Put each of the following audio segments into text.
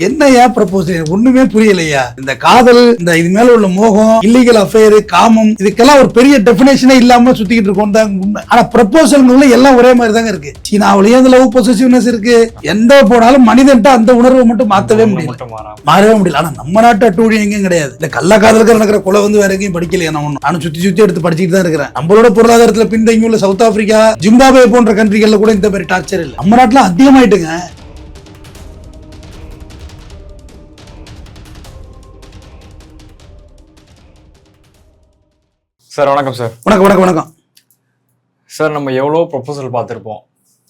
என்னையா ப்ரப்போசல் ஒண்ணுமே புரியலையா? இந்த காதல், இந்த இது மேல உள்ள மோகம், இல்லீகல் அஃபேர், காமம், இதுக்கெல்லாம் ஒரு பெரிய டெபினேஷனே இல்லாம சுத்திக்கிட்டு இருக்கோம் தான் உண்மை. ஆனா ப்ரப்போசல் எல்லாம் ஒரே மாதிரி தாங்க இருக்கு. சீனாவிலேயே அந்த லவ் பொசசிவ்னஸ் இருக்கு. எந்த போனாலும் மனிதன்ட்ட அந்த உணர்வை மட்டும் மாத்தவே முடியல, மாறவே முடியல. ஆனா நம்ம நாட்டு அட்டூழியம் எங்கேயும் கிடையாது. இந்த கள்ள காதலுக்கு நடக்கிற கொலை வேற எங்கேயும் படிக்கலையா? நானும் சுத்தி எடுத்து படிச்சுட்டு தான் இருக்கிறேன். நம்மளோட பொருளாதாரத்துல பின்தங்கி உள்ள சவுத் ஆப்பிரிக்கா, ஜிம்பாப்வே போன்ற கண்ட்ரிகள்ல கூட இந்த மாதிரி டார்ச்சர் இல்லை. நம்ம நாட்டுல அதிகமாயிட்டுங்க. சார் வணக்கம் சார். வணக்கம் சார், நம்ம எவ்வளோ ப்ரொபோசல் பார்த்துருப்போம்.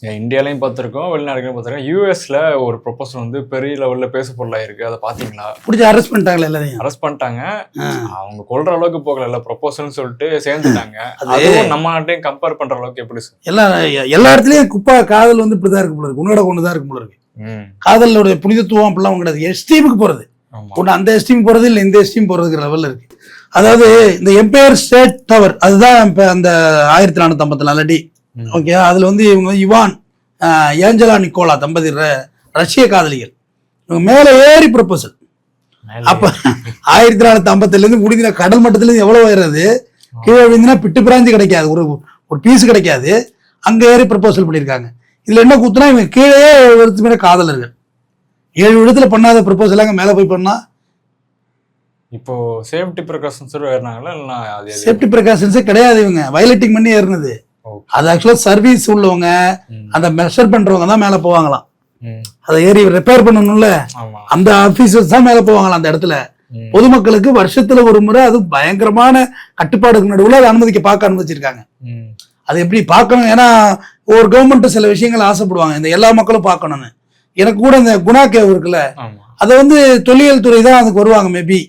இந்தியாலையும் பார்த்துருக்கோம், வெளிநாடுகளையும் பார்த்துருக்கோம். யூஎஸ்ல ஒரு ப்ரொபோசல் பெரிய லெவலில் பேச பொருளாக இருக்கு. அதை பார்த்தீங்களா? பிடிச்சி அரெஸ்ட் பண்ணிட்டாங்களா? எல்லாரையும் அரெஸ்ட் பண்ணிட்டாங்க. அவங்க கொள்ற அளவுக்கு போகல, ப்ரொபோசல்னு சொல்லிட்டு சேர்ந்துட்டாங்க. அதுவும் நம்ம நாட்டையும் கம்பேர் பண்ற அளவுக்கு எப்படி சார்? எல்லா இடத்துலயும் குப்பா காதல் இப்படிதான் இருக்கு போல இருக்கு. உன்னோட ஒண்ணுதான் இருக்கு போல இருக்கு. காதலோட புனிதத்துவம் அப்படிலாம் கிடையாது. எஸ்டீமுக்கு போறது ஒண்ணு, அந்த எஸ்டீம் போறது இல்லை, இந்த எஸ்டீம் போறதுக்கு லெவல்ல இருக்கு. அதாவது இந்த எம்பையர் ஸ்டேட் டவர், அதுதான் இப்ப அந்த 1454 அடி. ஓகே, அதுல இவங்க இவான் ஏஞ்சலா நிக்கோலா தம்பதி ரஷ்ய காதலிகள். இவங்க மேல ஏறி ப்ரொபோசல். அப்ப 1457 இருந்து முடிந்த கடல் மட்டத்துல இருந்து எவ்வளவு ஏறது, கீழே விழுந்தினா பிட்டு பிராந்தி கிடைக்காது, ஒரு பீஸ் கிடைக்காது. அங்க ஏறி ப்ரொபோசல் பண்ணியிருக்காங்க. இதுல என்ன கூத்துனா, இவங்க கீழே 7 இடத்து மேல காதலர்கள் 7 இடத்துல பண்ணாத ப்ரொபோசல் அங்க மேல போய் பண்ணா. இப்போ சேஃப்டி ப்ரிகாஷன்ஸ் ஏறினாங்களா? இல்லைன்னா சேஃப்டி ப்ரிகாஷன்ஸே கிடையாது. இவங்க வயலேட்டிங் பண்ணி ஏறினது. அது ஆக்சுவலா சர்வீஸ் உள்ளவங்க, அந்த மெஷர் பண்றவங்க தான் மேல போவாங்களாம். அதை ஏறி ரிப்பேர் பண்ணணும்ல, அந்த ஆபீசர்ஸ் தான் மேல போவாங்களாம். அந்த இடத்துல பொதுமக்களுக்கு வருஷத்துல ஒரு முறை அது பயங்கரமான கட்டுப்பாடுக்கு நடுவுல அதை பார்க்க அனுமதிச்சிருக்காங்க. அது எப்படி பார்க்கணும்? ஏன்னா ஒரு கவர்மெண்ட் சில விஷயங்கள் ஆசைப்படுவாங்க, இந்த எல்லா மக்களும் பார்க்கணும்னு. எனக்கு கூட இந்த குணா கேவ் இருக்குல்ல, அதை தொல்லியல் துறை தான் அதுக்கு வருவாங்க. மேபி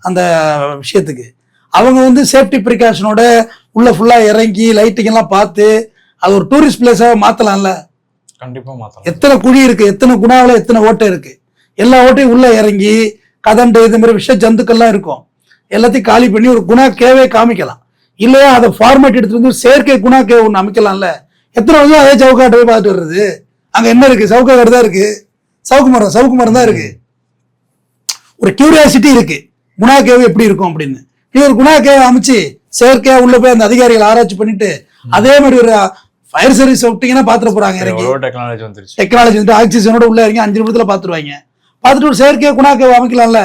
அந்த விஷயத்துக்கு அவங்க சேஃப்டி ப்ரிகாஷனோட உள்ள ஃபுல்லா இறங்கி லைட்டிங் எல்லாம் பார்த்து அது ஒரு டூரிஸ்ட் பிளேஸாக மாத்தலாம்ல. கண்டிப்பா மாத்தலாம். எத்தனை குழி இருக்கு, எத்தனை குணாவில் எத்தனை ஓட்டை இருக்கு, எல்லா ஓட்டையும் உள்ள இறங்கி கதண்டு இது மாதிரி விஷ ஜந்துக்கள்லாம் இருக்கும், எல்லாத்தையும் காலி பண்ணி ஒரு குணா கேவே காமிக்கலாம். இல்லையா அதை ஃபார்மேட் எடுத்துட்டு செயற்கை குணா கேவ் ஒன்று அமைக்கலாம்ல. எத்தனை வருஷம் அதே சவுக்காட்டை போய் பார்த்துட்டு வர்றது? அங்க என்ன இருக்கு? சவுக்காடு தான் இருக்கு, சவுக்கு மரம் தான் இருக்கு. ஒரு கியூரியாசிட்டி இருக்கு, குணா கேவ் எப்படி இருக்கும் அப்படின்னு. நீ ஒரு குணா கேவ் அமைச்சு செயற்கையா உள்ள போய் அந்த அதிகாரிகள் ஆராய்ச்சி பண்ணிட்டு அதே மாதிரி ஒரு ஃபயர் சர்வீஸ் விட்டீங்கன்னா பாத்துட்டு போறாங்க. இறங்கி டெக்னாலஜி ஆக்சிஜனோட உள்ள இறங்கி 5 நிமிடத்துல பாத்துருவாங்க. பார்த்துட்டு ஒரு செயற்கையா குணா கேவ் அமைக்கலாம்ல.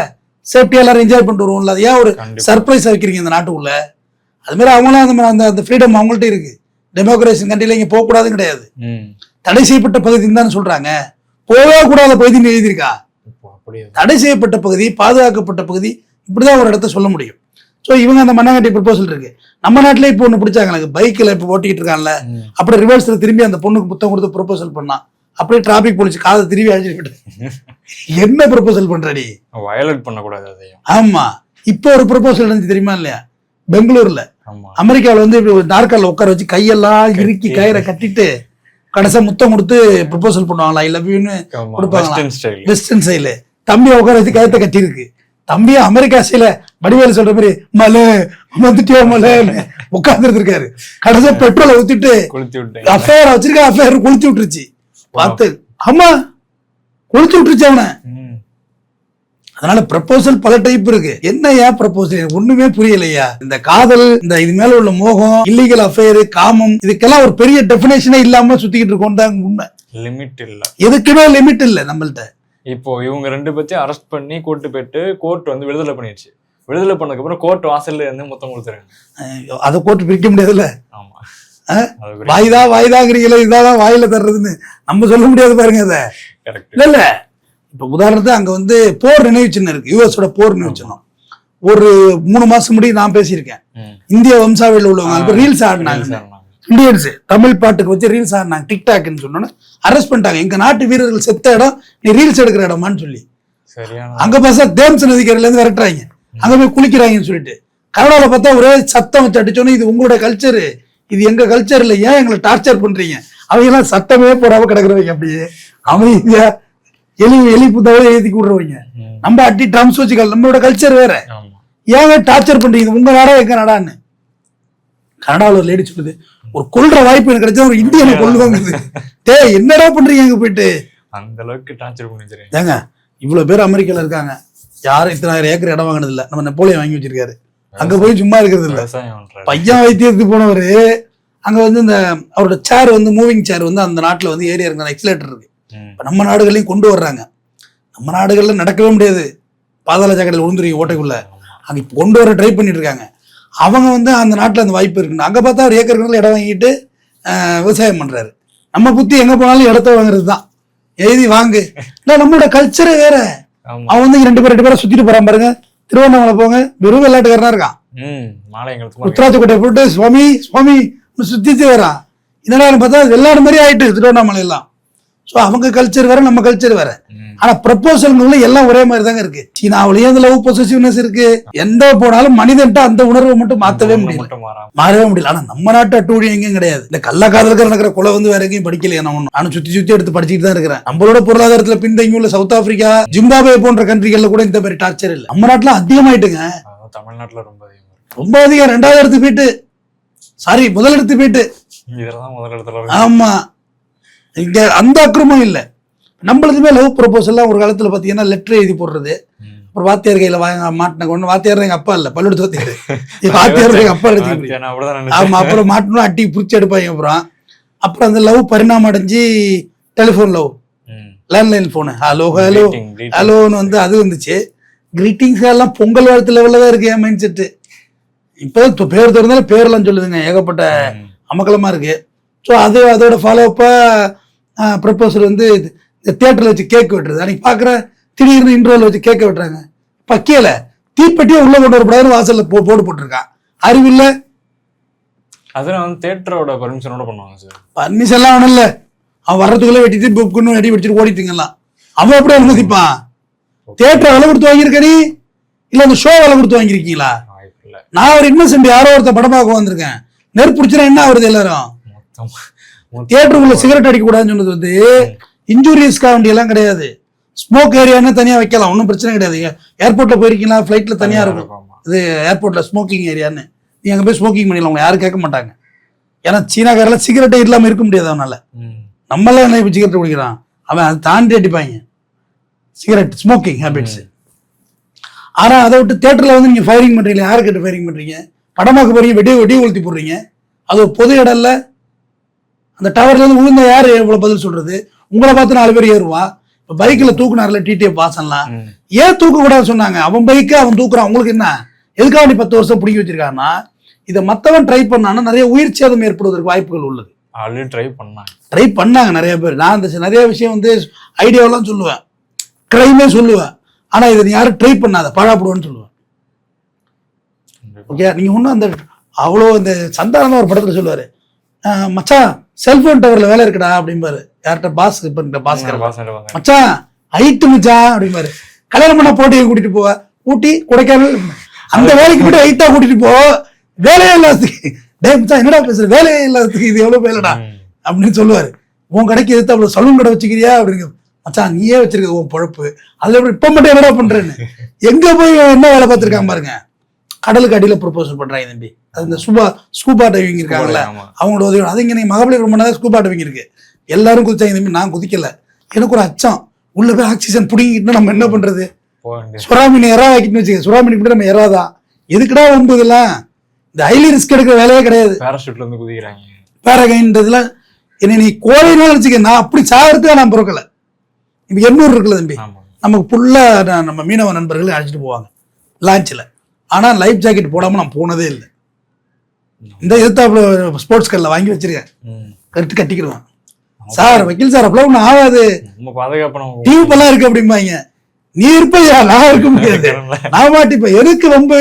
சேஃப்டியா எல்லாரும் என்ஜாய் பண்ணிட்டு வருவோம்ல. அது ஏன் ஒரு சர்ப்ரைஸ் வைக்கிறீங்க இந்த நாட்டுக்குள்ள? அது மாதிரி அவங்களும் அந்த ஃப்ரீடம் அவங்கள்ட்ட இருக்கு. டெமோக்ரேசி கண்ட்ரில இங்க போக கூடாதுன்னு கிடையாது. தடை செய்யப்பட்ட பகுதின்னு தான் சொல்றாங்க. போகவே கூடாத பகுதின்னு எழுதியிருக்கா. தடை செய்யப்பட்ட பகுதி, பாதுகாக்கப்பட்ட பகுதி, இப்படிதான் ஒரு இடத்த சொல்ல முடியும். ஸோ இவங்க அந்த மண்ணாங்கட்டி ப்ரொபோசல் இருக்கு. நம்ம நாட்டிலே இப்போ ஒன்று பிடிச்சாங்க, பைக்கில் இப்போ ஓட்டிக்கிட்டு இருக்காங்கல்ல, அப்படி ரிவர்ஸ்ல திரும்பி அந்த பொண்ணுக்கு புத்தகம் கொடுத்து ப்ரொபோசல் பண்ணா. அப்படியே டிராபிக் போலீஸ் காதை திரும்பி அழிச்சுக்கிட்டு என்ன ப்ரொபோசல் பண்றடி? வயலேட் பண்ணக்கூடாது அதையும். ஆமா, இப்போ ஒரு ப்ரொபோசல் இருந்துச்சு தெரியுமா இல்லையா? பெங்களூர்ல அமெரிக்காவில் நாற்காலில் உட்கார வச்சு கையெல்லாம் இறுக்கி கயிறை கட்டிட்டு கடைசியா முத்தம் கொடுத்து ப்ரொபோசல் பண்ணுவாங்களா, ஐ லவ் யூன்னு கொடுப்பாங்களா, வெஸ்டர்ன் ஸ்டைலு. தம்பியை உட்கார வச்சு கயத்தை கட்டியிருக்கு. தம்பியை அமெரிக்கா ஸ்டைல வடிவேலு சொல்ற மாதிரி மலை வந்துட்டியோ மலைன்னு உட்கார்ந்து இருக்காரு. கடைசியா பெட்ரோலை ஊத்திட்டு அஃபேர் வச்சிருக்க, அஃபேர் கொளுத்தி விட்டுருச்சு. பார்த்து ஆமா கொளுத்தி விட்டுருச்சு அவனை. அதனால ப்ரப்போசல் பல டைப் இருக்கு. என்னையா ப்ரப்போசல் ஒண்ணுமே புரியலையா? இந்த காதல், இந்த இது மேல உள்ள மோகம், இல்லீகல் அஃபேர், காமம், இதுக்கெல்லாம் ஒரு பெரிய டெபினேஷனே இல்லாம சுத்திக்கிட்டு இருக்கோம் தான் உண்மை. லிமிட் இல்ல, எதுக்குமே லிமிட் இல்ல நம்மள்ட்ட. இப்போ இவங்க 2 பேத்தையும் அரெஸ்ட் பண்ணி கூட்டு போயிட்டு கோர்ட் விடுதலை பண்ணிடுச்சு. விடுதலை பண்ணதுக்கு அப்புறம் கோர்ட் வாசல்ல இருந்து மொத்தம் கொடுத்துருங்க. அதை கோர்ட் பிரிக்க முடியாதுல்ல. ஆமா, வாய்தாங்கிறீங்களா, இதான் வாயில தர்றதுன்னு நம்ம சொல்ல முடியாது பாருங்க. அதை இல்ல இப்ப உதாரணத்துக்கு அங்க போர் நினைவு சின்னம் இருக்கு, யுஎஸோட போர் நினைவு சின்னம். ஒரு 3 மாசம் முன்னாடி நான் பேசியிருக்கேன். இந்திய வம்சாவளியில் உள்ளவங்க ரீல்ஸ் ஆடினாங்க. இந்தியன்ஸ் தமிழ் பாட்டுக்கு வச்சு ரீல்ஸ் ஆடினாங்க. டிக்டாக்னு சொன்னோன்னு அரெஸ்ட் பண்ணிட்டாங்க. எங்க நாட்டு வீரர்கள் செத்த இடம், நீ ரீல்ஸ் எடுக்கிற இடமான்னு சொல்லி. அங்க பார்த்தா தேம்ஸ் நதிக்கரையில இருந்து விரட்டுறாங்க, அங்க போய் குளிக்கிறாங்கன்னு சொல்லிட்டு. கனடால பார்த்தா ஒரே சத்தம் வச்சு அடிச்சோன்னு, இது உங்களோட கல்ச்சரு, இது எங்க கல்ச்சர் இல்ல, ஏன் எங்களை டார்ச்சர் பண்றீங்க? அவங்க எல்லாம் சட்டமே போடாம கிடக்குறவங்க. அப்படியே அமைதியா எலி புத்தகம் எழுதி கூடுறவங்க. நம்ம அட்டி ட்ரம்ஸ் வச்சுக்கலாம், நம்மளோட கல்ச்சர் வேற, ஏங்க டார்ச்சர் பண்றீங்க? உங்க நாடா எங்க நாடான்னு. கனடாவில் ஒரு லேடி சொல்லுது, ஒரு கொல்ற வாய்ப்பு எனக்கு கிடைச்சா ஒரு இந்தியனை கொல்லுவாங்க. என்னடா பண்றீங்க அங்க போயிட்டு? அந்த அளவுக்கு டார்ச்சர் பண்ணிடுறீங்க. ஏங்க இவ்வளவு பேர் அமெரிக்கால இருக்காங்க, யாரும் இத்தனை ஏக்கர் இடம் வாங்கினது இல்ல. நம்ம நெப்போலியன் வாங்கி வச்சிருக்காரு, அங்க போய் சும்மா இருக்கிறது இல்ல. பையன் வைத்தியத்துக்கு போனவரு அங்க வந்து இந்த அவரோட சேர் வந்து மூவிங் சேர் வந்து அந்த நாட்டுல வந்து ஏரியா இருக்கு, எக்ஸலேட்டர் இருக்கு. இப்ப நம்ம நாடுகளையும் கொண்டு வர்றாங்க. நம்ம நாடுகள்ல நடக்கவே முடியாது, பாதாள சாக்கடையில் விழுந்துருவீங்க ஓட்டைக்குள்ள. அங்க இப்ப கொண்டு வர ட்ரை பண்ணிட்டு இருக்காங்க. அவங்க வந்து அந்த நாட்டுல அந்த வாய்ப்பு இருக்குன்னு அங்க பார்த்தா ஒரு ஏக்கர் கணக்கில் இடம் வாங்கிட்டு விவசாயம் பண்றாரு. நம்ம புத்தி எங்க போனாலும் இடத்த வாங்குறது தான், எழுதி வாங்கு. இல்ல நம்மளோட கல்ச்சரே வேற. அவன் வந்து ரெண்டு பேரை சுத்திட்டு போறான் பாருங்க. திருவண்ணாமலை போங்க, வெறும் விளையாட்டுக்காரனா இருக்கான், உத்தராட்சி கோட்டை போட்டு சுவாமி சுவாமி சுத்திட்டு வரான். என்னடா பார்த்தா வெள்ளாடு மாதிரி ஆயிட்டு திருவண்ணாமலை எல்லாம். ஸோ அவங்க கல்ச்சர் வேற, நம்ம கல்ச்சர் வேற. ஆனா ப்ரப்போசல்ல எல்லாம் ஒரே மாதிரி தாங்க இருக்கு. சீனாவிலேயே அந்த லவ் பொசசிவ்னஸ் இருக்கு. எந்த போனாலும் மனிதன்ட்ட அந்த உணர்வை மட்டும் மாத்தவே முடியல, மாறவே முடியல. ஆனா நம்ம நாட்டு அட்டூழி எங்கேயும் கிடையாது. இந்த கள்ளக்காதலுக்கு நடக்கிற கொலை வந்து வேற எங்கேயும் படிக்கலையா நான் ஒண்ணு. ஆனா சுத்தி எடுத்து படிச்சுட்டு தான் இருக்கிறேன். நம்மளோட பொருளாதாரத்துல பின்தங்கி உள்ள சவுத் ஆப்பிரிக்கா, ஜிம்பாபே போன்ற கண்ட்ரிகள்ல கூட இந்த மாதிரி டார்ச்சர் இல்லை. நம்ம நாட்டுல அதிகமாயிட்டுங்க. தமிழ்நாட்டுல ரொம்ப அதிகம். 2வது இடத்துக்கு போயிட்டு, சாரி முதல் இடத்துக்கு போயிட்டு. ஆமா, இங்க அந்த அக்கிரமம் இல்ல. நம்மளுக்குமே லவ் ப்ரொபோசல்லாம் ஒரு காலத்துல பாத்தீங்கன்னா லெட்டர் எழுதி போடுறது, அப்புறம் வாத்தியார் கையில மாட்டின கொண்டு, வாத்தியார் எங்க அப்பா இல்ல, பள்ளிக்கூட வாத்தியார், வாத்தியார் எங்க அப்பா எடுத்து. ஆமா, அப்புறம் மாட்டணும் அட்டி புடிச்சு எடுப்பாங்க. அப்புறம் அந்த லவ் பரிணாமம் அடைஞ்சு டெலிபோன் லவ், லேண்ட்லைன் போனு, ஹலோ ஹலோ ஹலோன்னு வந்து அது வந்துச்சு. கிரீட்டிங்ஸ் எல்லாம் பொங்கல் வாழ்த்து லெவல்ல தான் இருக்கு என் மைண்ட் செட்டு. இப்போ பேர் திறந்தாலும் பேர்லாம் சொல்லுதுங்க, ஏகப்பட்ட அமக்கலமா இருக்கு. ஸோ அது அதோட ஃபாலோ அப்பா ப்ரப்போசல் வந்து தியேட்டர்ல வச்சு கேக் வெட்டுறது. அன்னைக்கு பாக்குற திடீர்னு இன்ட்ரோல வச்சு கேட்க வெட்டுறாங்க. பக்கியல தீப்பெட்டியே உள்ள கொண்டு வரக்கூடாதுன்னு வாசல்ல போர்டு போட்டிருக்கான். அறிவில்ல, அதெல்லாம் வந்து தியேட்டரோட பர்மிஷனோட பண்ணுவாங்க சார். பர்மிஷன்லாம் ஒன்றும் இல்லை, அவன் வர்றதுக்குள்ள வெட்டிட்டு புக்குன்னு வெட்டி வச்சுட்டு ஓடிட்டுங்கலாம். அவன் எப்படி அனுமதிப்பான்? தியேட்டரை விலை கொடுத்து வாங்கியிருக்க நீ, இல்ல அந்த ஷோ விலை கொடுத்து வாங்கியிருக்கீங்களா? நான் ஒரு இன்னசென்ட் யாரோ ஒருத்த படம் பார்க்க வந்திருக்கேன், நெருப்பு பிடிச்சினா என்ன ஆகுறது? எல்லாரும் தியேட்டருக்குள்ள சிகரெட் அடிக்க கூடாதுன்னு சொன்னது வந்து இன்ஜூரியஸ்க்காக வேண்டிய எல்லாம் கிடையாது. ஸ்மோக் ஏரியான்னு தனியா வைக்கலாம், ஒன்றும் பிரச்சனை கிடையாது. ஏர்போர்ட்ல போயிருக்கீங்களா, ஃபிளைட்ல தனியா இருக்கும் இது ஏர்போர்ட்ல ஸ்மோக்கிங் ஏரியான்னு. நீ அங்க போய் ஸ்மோக்கிங் பண்ணிடலாம், அவங்க யாரும் கேட்க மாட்டாங்க. ஏன்னா சீனாக்காரில சிகரெட்டே இல்லாம இருக்க முடியாது அவனால. நம்மளாம் என்ன இப்போ சிகரெட் குடிக்கிறான், அவன் அதை தாண்டி அடிப்பாங்க சிகரெட் ஸ்மோக்கிங் ஹேபிட்ஸ். ஆனா அதை விட்டு தியேட்டர்ல வந்து நீங்க ஃபயரிங் பண்றீங்க, யாரை கேட்டு ஃபயரிங் பண்றீங்க? படமாக்க போறீங்க, வெடி கொளுத்தி போடுறீங்க. அது ஒரு பொது இடம்ல. அந்த டவர்ல இருந்து விழுந்த யாரு எவ்வளவு பதில் சொல்றது? உங்களை பார்த்து 4 பேர் ஏறுவான். இப்ப பைக்ல தூக்குனார்ல டிடிஎஃப் வாசன்லாம், ஏன் தூக்க கூடாது சொன்னாங்க? அவன் பைக்கு அவன் தூக்குறான், உங்களுக்கு என்ன? எதுக்காக நீ 10 வருஷம் பிடிக்க வச்சிருக்காங்கன்னா, இதை மத்தவன் ட்ரை பண்ணான்னா நிறைய உயிர் சேதம் ஏற்படுவதற்கு வாய்ப்புகள் உள்ளது. ட்ரை பண்ணாங்க நிறைய பேர். நான் அந்த நிறைய விஷயம் வந்து ஐடியாவெல்லாம் சொல்லுவேன், கிரைமே சொல்லுவேன். ஆனா இதை நீ யாரும் ட்ரை பண்ணாத, பழாப்படுவேன்னு சொல்லுவேன். ஓகே, நீங்க ஒன்றும் அந்த அவ்வளோ இந்த சந்தானம் ஒரு படத்துல சொல்லுவாரு, மச்சான் செல்போன் டவர்ல வேலை இருக்குடா அப்படிம்பாரு. யார்கிட்ட பாஸ் பாஸ்கர், மச்சான் ஹைட்டு மச்சான் அப்படிம்பாரு. கல்யாணம் பண்ண போட்டியை கூட்டிட்டு போவ, ஊட்டி கொடைக்கானல் அந்த வேலைக்கு போட்டு ஹைட்டா கூட்டிட்டு போ, வேலையே இல்லாததுக்கு. டே மச்சான் என்னடா பேசுற, வேலையே இல்லாததுக்கு இது எவ்வளவு வேலைடா அப்படின்னு சொல்லுவாரு. உன் கடைக்கு எதிர்த்து அவ்வளவு சலூன் கடை வச்சுக்கிறியா அப்படின்னு. மச்சான் நீயே வச்சிருக்க உன் பொழப்பு, அதுல எப்படி இப்ப மட்டும் என்னடா பண்றேன்னு. எங்க போய் என்ன வேலை பார்த்திருக்காங்க பாருங்க. கடலுக்கு அடியில ப்ரொபோசல் பண்றாங்க தம்பி. அது இந்த ஸ்கூபா டைவிங் இருக்காங்கல்ல, அவங்களோட உதவி. அது இங்க நீங்க மகாபலிபுரம் ரொம்ப நேரம் ஸ்கூபா டைவிங் இருக்கு, எல்லாரும் குதிச்சாங்க தம்பி. நான் குதிக்கல, எனக்கு ஒரு அச்சம். உள்ள போய் ஆக்சிஜன் பிடிங்கிட்டு நம்ம என்ன பண்றது? சுறாமீன் எறா வைக்கணும்னு வச்சுக்க, சுறாமீன் கூட நம்ம எறாதான். எதுக்குடா வந்து இதெல்லாம்? இந்த ஹைலி ரிஸ்க் எடுக்கிற வேலையே கிடையாது. பேராஷூட்ல இருந்து குதிக்கிறாங்க, பேராகைன்றதுல என்ன நீ கோழைனாலும் வச்சுக்க. நான் அப்படி சாகிறதுக்கு நான் பிறக்கல. இப்ப 800 இருக்குல்ல தம்பி, நமக்கு ஃபுல்லா நம்ம மீனவ நண்பர்கள் அழைச்சிட்டு போவாங்க லான்ச்ல. ஆனா லைஃப் ஜாக்கெட் போடாம நான் போனதே இல்லை. இந்த எதிர்த்தாப்புல ஸ்போர்ட்ஸ் கார்ல வாங்கி வச்சிருக்கேன், கரெக்ட் கட்டிக்கிடுவான். சார் வக்கீல் சார் அப்பெல்லாம் ஒன்றும் ஆகாது, டியூப் எல்லாம் இருக்கு அப்படிம்பாங்க. நீ இருப்பையா, நான் இருக்க முடியாது, நான் மாட்டிப்ப. எதுக்கு வம்பு?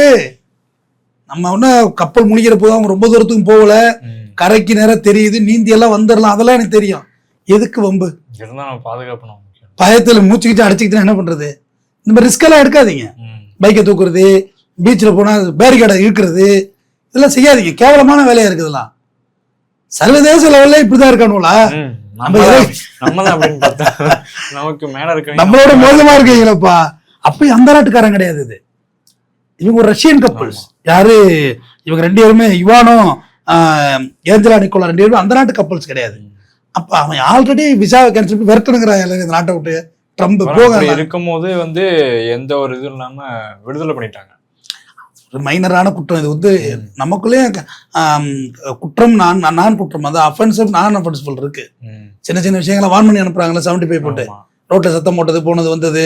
நம்ம ஒன்னும் கப்பல் முடிக்கிற போது அவங்க ரொம்ப தூரத்துக்கும் போகல, கரைக்கு நேரம் தெரியுது, நீந்தி எல்லாம் வந்துடலாம், அதெல்லாம் எனக்கு தெரியும். எதுக்கு வம்பு? பயத்துல மூச்சுக்கிட்டு அடிச்சுக்கிட்டு என்ன பண்றது? இந்த மாதிரி ரிஸ்க் எல்லாம் எடுக்காதீங்க. பைக்கை தூக்குறது, பீச்சில் போனா பேரிகார்டை இழுக்கிறது, இதெல்லாம் செய்யாதீங்க. கேவலமான வேலையா இருக்குதுலாம். சர்வதேச லெவல்ல இப்படிதான் இருக்கானுங்களா? நம்மளோட மோசமா இருக்கீங்களப்பா. அப்பயும் அந்த நாட்டுக்காரன் கிடையாது இது. இவங்க ஒரு ரஷ்யன் கப்பல்ஸ். யாரு இவங்க 2 பேருமே, இவானும் ஏஞ்சலா நிக்கோலா 2 பேரும் அந்த நாட்டு கப்பல்ஸ் கிடையாது. அப்ப அவன் ஆல்ரெடி விசாவை கேன்சல் பண்ணி விரட்டணுங்கிறான் இந்த நாட்டை விட்டு. ட்ரம்ப் அப்படி போக இருக்கும்போது வந்து எந்த ஒரு இதுவும் இல்லாம விடுதலை பண்ணிட்டாங்க. ஒரு மைனரான குற்றம் இது வந்து நமக்குள்ளேயே குற்றம் நான் குற்றம், அது அஃபென்சிவ் நான் அஃபென்சிபிள் இருக்கு. சின்ன சின்ன விஷயங்களை வான் பண்ணி அனுப்புறாங்களே 75 போட்டு, ரோட்ல சத்தம் போட்டது, போனது வந்தது,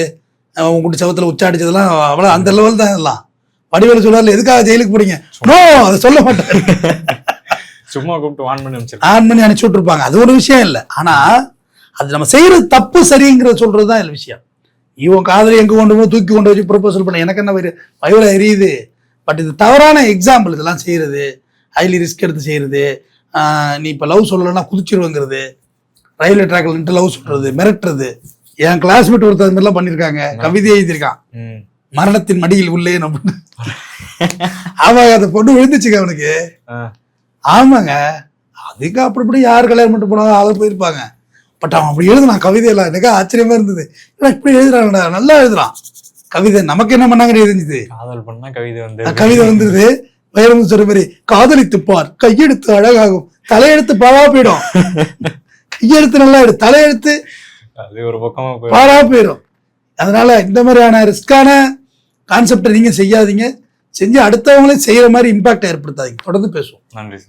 உங்கள்கிட்ட சவத்துல உச்சாடிச்சதெல்லாம் அவ்வளோ அந்த லெவல் தான். இதெல்லாம் வடிவேலு சொல்லாரு, எதுக்காக ஜெயிலுக்கு போறீங்க? நோ, அதை சொல்ல மாட்டாரு. சும்மா கூப்பிட்டு வான் பண்ணி அனுப்பிச்சு விட்டுருப்பாங்க. அது ஒரு விஷயம் இல்லை. ஆனா அது நம்ம செய்யறது தப்பு சரிங்கிறத சொல்றதுதான் இல்லை விஷயம். இவன் காதலி எங்க கொண்டு போய் தூக்கி கொண்டு வச்சு ப்ரொபோசல் பண்ண எனக்கு என்ன வயிறு எரியுது. பட் இது தவறான எக்ஸாம்பிள். இதெல்லாம் செய்யறது, ஹைலி ரிஸ்க் எடுத்து செய்யறது, நீ இப்போ லவ் சொல்லலைன்னா குதிச்சிருவங்கிறது, ரயில்வே ட்ராக்ல நின்று லவ் சொல்றது, மிரட்டுறது. என் கிளாஸ்மேட் ஒருத்தர் அது மாதிரிலாம் பண்ணியிருக்காங்க. கவிதை எழுதியிருக்கான், மரணத்தின் மடியில் உள்ளே நம்ம. அவன் அந்த பொண்ணு விழுந்துச்சுங்க அவனுக்கு. ஆமாங்க, அதுக்கு அப்படி யார் கல்யாணம் பண்ணிட்டு போனாலும் அதை போயிருப்பாங்க. பட் அவன் அப்படி எழுதுனான் கவிதையெல்லாம். எனக்கு ஆச்சரியமா இருந்தது. இப்படி எழுதுறாங்கடா, நல்லா எழுதுறான் கவிதை. நமக்கு என்ன பண்ணாங்க தெரிஞ்சுது, காதல் பண்ணா கவிதை வந்துருது. வைரமுத்து சொல்ற மாதிரி, காதலித்து பார், கையெழுத்து அழகாகும், தலையெழுத்து பாழா போயிடும். கையெழுத்து நல்லா எடு, தலையெழுத்து அது ஒரு பக்கமா பாழா போயிடும். அதனால இந்த மாதிரியான ரிஸ்கான கான்செப்டை நீங்க செய்யாதீங்க. செஞ்சு அடுத்தவங்களே செய்யற மாதிரி இம்பாக்ட் ஏற்படுத்தாதீங்க. தொடர்ந்து பேசுவோம். நன்றி.